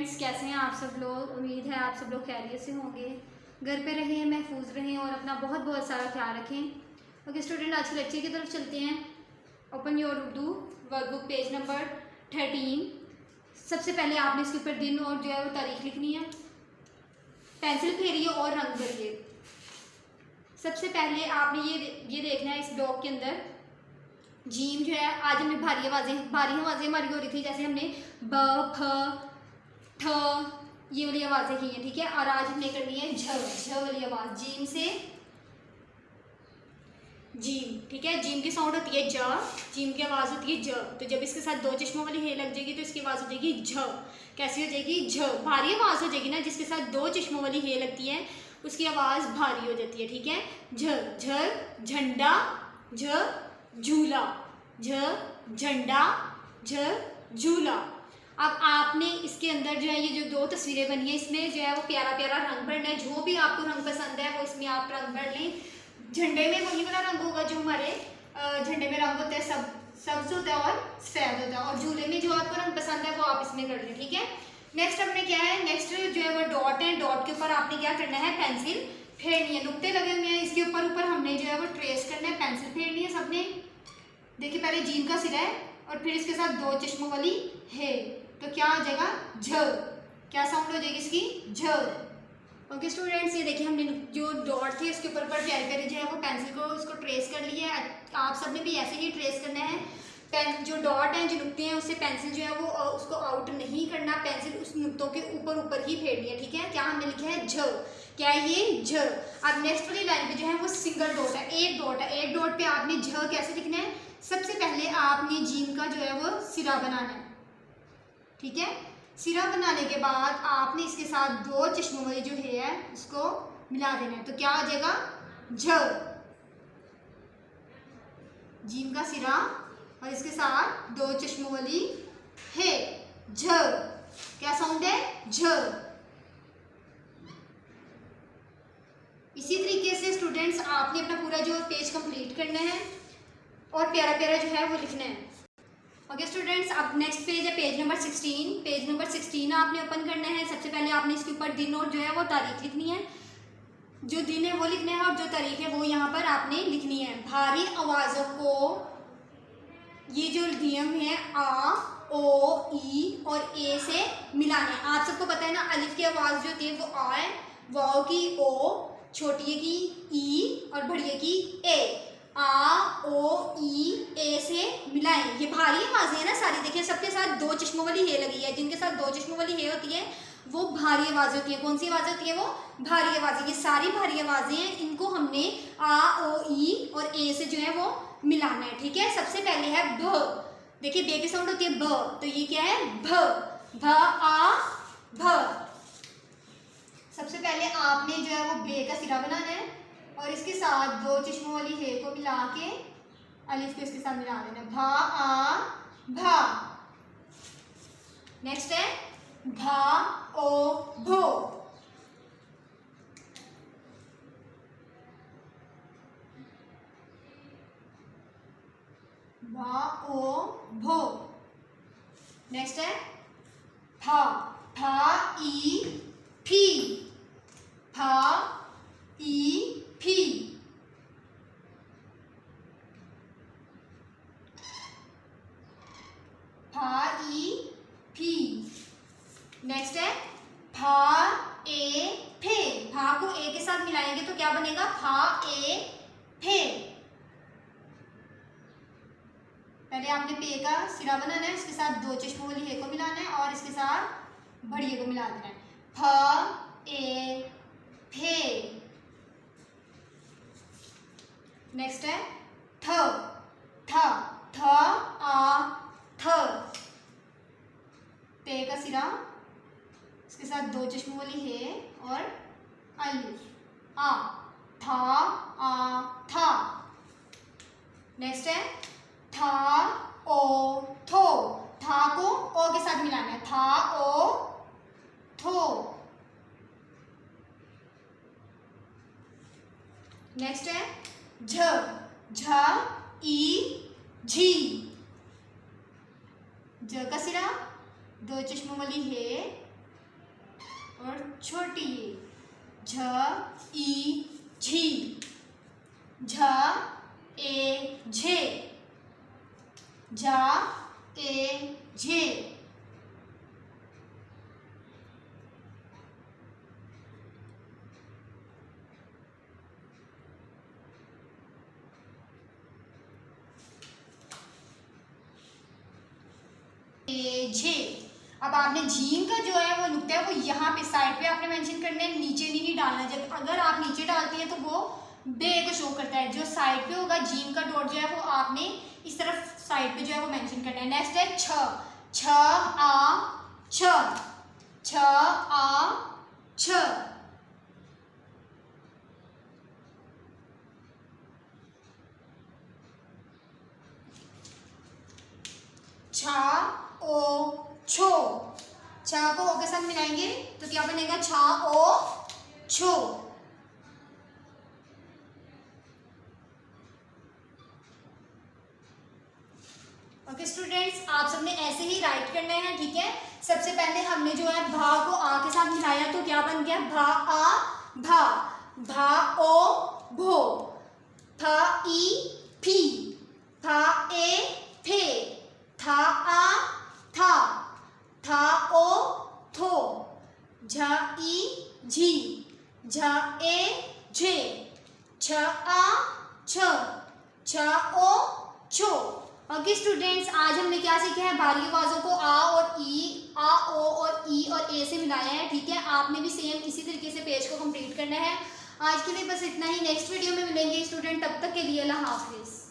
Students, कैसे हैं आप सब लोग। उम्मीद है आप सब लोग खैरियत से होंगे, घर पे रहें, महफूज रहें और अपना बहुत बहुत सारा ख्याल रखें। ओके स्टूडेंट, आज के लेक्चर की तरफ चलते हैं। Open your Urdu workbook page number 13। सबसे पहले आपने इसके ऊपर दिन और जो है वो तारीख लिखनी है। पेंसिल फेरिए और रंग भरिए। सबसे पहले आपने ये देखना है, इस ब्लॉक के अंदर जीम जो है, आज हमने भारी आवाज़ें हमारी हो रही थी, जैसे हमने ब, फ, ठ ये वाली आवाज़ें की हैं, ठीक है। और आज हमने करनी है झ वाली आवाज़, जीम से जीम, ठीक है। जीम की साउंड होती है ज, जीम की आवाज़ होती है ज। तो जब इसके साथ दो चश्मों वाली हे लग जाएगी तो इसकी आवाज़ हो जाएगी झ। कैसी हो जाएगी? झ। भारी आवाज़ हो जाएगी ना, जिसके साथ दो चश्मों वाली हे लगती है उसकी आवाज़ भारी हो जाती है, ठीक है। झ, झ झंडा, झ झूला, झ झंडा, झ झूला। अब आपने इसके अंदर जो है ये जो दो तस्वीरें बनी है, इसमें जो है वो प्यारा प्यारा रंग भरना है। जो भी आपको रंग पसंद है वो इसमें आप रंग भर लें। झंडे में वही वाला रंग होगा जो हमारे झंडे में रंग होता है, सब्ज होता है और सफेद होता है। और झूले में जो आपको रंग पसंद है वो आप इसमें कर लें, ठीक है। नेक्स्ट अपने क्या है, नेक्स्ट जो है वो डॉट है। डॉट के ऊपर आपने क्या करना है, पेंसिल फेरनी है। नुक्ते लगे हुए हैं, इसके ऊपर ऊपर हमने जो है वो ट्रेस करना है, पेंसिल फेरनी है सबने। देखिए पहले जीम का सिरा है और फिर इसके साथ दो चश्मों वाली है, तो क्या आ जाएगा? झ। क्या साउंड हो जाएगी इसकी? झ। ओके स्टूडेंट्स, ये देखिए हमने जो डॉट थे उसके ऊपर प्यारे प्यारे जो है वो पेंसिल को उसको ट्रेस कर लिया है। आप सबने भी ऐसे ही ट्रेस करना है। पेन जो डॉट हैं, जो नुक्ते हैं, उससे पेंसिल जो है वो उसको आउट नहीं करना, पेंसिल उस नुक्तों के ऊपर ऊपर ही फेरनी है, ठीक है। क्या हमने लिखा है? झ। क्या है ये? झ। अब नेक्स्ट वाली लाइन पे जो है वो सिंगल डॉट है, एक डॉट है। एक डॉट पे आपने झ कैसे लिखना है? सबसे पहले आपने जीम का जो है वो सिरा बनाना है, ठीक है। सिरा बनाने के बाद आपने इसके साथ दो चश्मों वाली जो है उसको मिला देना है, तो क्या आ जाएगा? झ। जीम का सिरा और इसके साथ दो चश्मों वाली है, झ। क्या साउंड है? झ। इसी तरीके से स्टूडेंट्स आपने अपना पूरा जो पेज कंप्लीट करना है और प्यारा प्यारा जो है वो लिखना है। ओके स्टूडेंट्स, अब नेक्स्ट पेज है पेज नंबर 16। पेज नंबर 16 आपने ओपन करना है। सबसे पहले आपने इसके ऊपर दिन और जो है वो तारीख लिखनी है। जो दिन है वो लिखना है और जो तारीख है वो यहाँ पर आपने लिखनी है। भारी आवाज़ों को ये जो नियम है आ, ओ, ई और ए से मिलाना है। आप सबको पता है ना, अलिफ की आवाज़ जो होती है वो आ है, वाव की ओ, छोटी की ई और बड़ी की ए। आ, ओ, ई, ए से मिलाएं। ये भारी आवाज़ें हैं ना सारी, देखिए सबके साथ दो चश्मों वाली हे लगी है। जिनके साथ दो चश्मों वाली हे होती है वो भारी आवाज़ें होती हैं। कौन सी आवाज़ें होती है? वो भारी आवाज़ें। ये सारी भारी आवाज़ें हैं, इनको हमने आ, ओ, ई और ए से जो है वो मिलाना है, ठीक है। सबसे पहले है भ। देखिए बे की साउंड होती है ब, तो ये क्या है? भ। भ, आ, भ। सबसे पहले आपने जो है वो बे का सिरा बनाना है और इसके साथ दो चश्मों वाली हे को मिला के अलिफ को इसके साथ मिला देना। भा, आ, भा। नेक्स्ट है भा, ओ, भो। भा, ओ, भो। नेक्स्ट है फा। फा, ई, फी। फा, ई, फी। फा, ई, फी। नेक्स्ट है फा, ए, फे। फा को ए के साथ मिलाएंगे तो क्या बनेगा? फा, ए, फे। पहले आपने पे का सिरा बनाना है, इसके साथ दो चश्मों वाली हे को मिलाना है और इसके साथ बड़ी ए को मिला देना है। फ, ए, फे। नेक्स्ट है थ। थ, थ, आ, थ। पे का सिरा, इसके साथ दो चश्मों वाली है और अलिफ, आ, था, आ, था। नेक्स्ट है था, ओ, थो। था को ओ के साथ मिलाना है, था, ओ, थो। नेक्स्ट है झ। झ, ई, झी। ज का सिरा, दो चश्मों वाली है और छोटी ये, झ ई झी, झ ए झे, झ ए झे, झे। अब आपने झीम का जो है वो नुक्ता है वो यहाँ पे साइड पे आपने मेंशन करना है, नीचे नहीं डालना। जब अगर आप नीचे डालती हैं तो वो बे को शो करता है। जो साइड पे होगा झीम का डॉट जो है वो आपने इस तरफ साइड पे जो है वो मेंशन करना है। नेक्स्ट है छ, छ आ छ, छ आ छ, छा ओ छो, छा को ओ के साथ मिलाएंगे तो क्या बनेगा, छा ओ छो। ओके स्टूडेंट्स, आप सबने ऐसे ही राइट करना है, ठीक है। सबसे पहले हमने जो है भा को आ के साथ मिलाया तो क्या बन गया, भा आ भा, भा ओ भो, फा ई फी, फा ए फे, था आ था, था ओ थो, झ ई झी, झ ए झे, छ आ छ, छ ओ छो। ओके स्टूडेंट्स, आज हमने क्या सीखा है, बाहरी आवाज़ों को आ और ई, आ ओ और ई और ए से मिलाया है, ठीक है। आपने भी सेम इसी तरीके से पेज को कंप्लीट करना है। आज के लिए बस इतना ही, नेक्स्ट वीडियो में मिलेंगे स्टूडेंट, तब तक के लिए अल्लाह हाफिज़।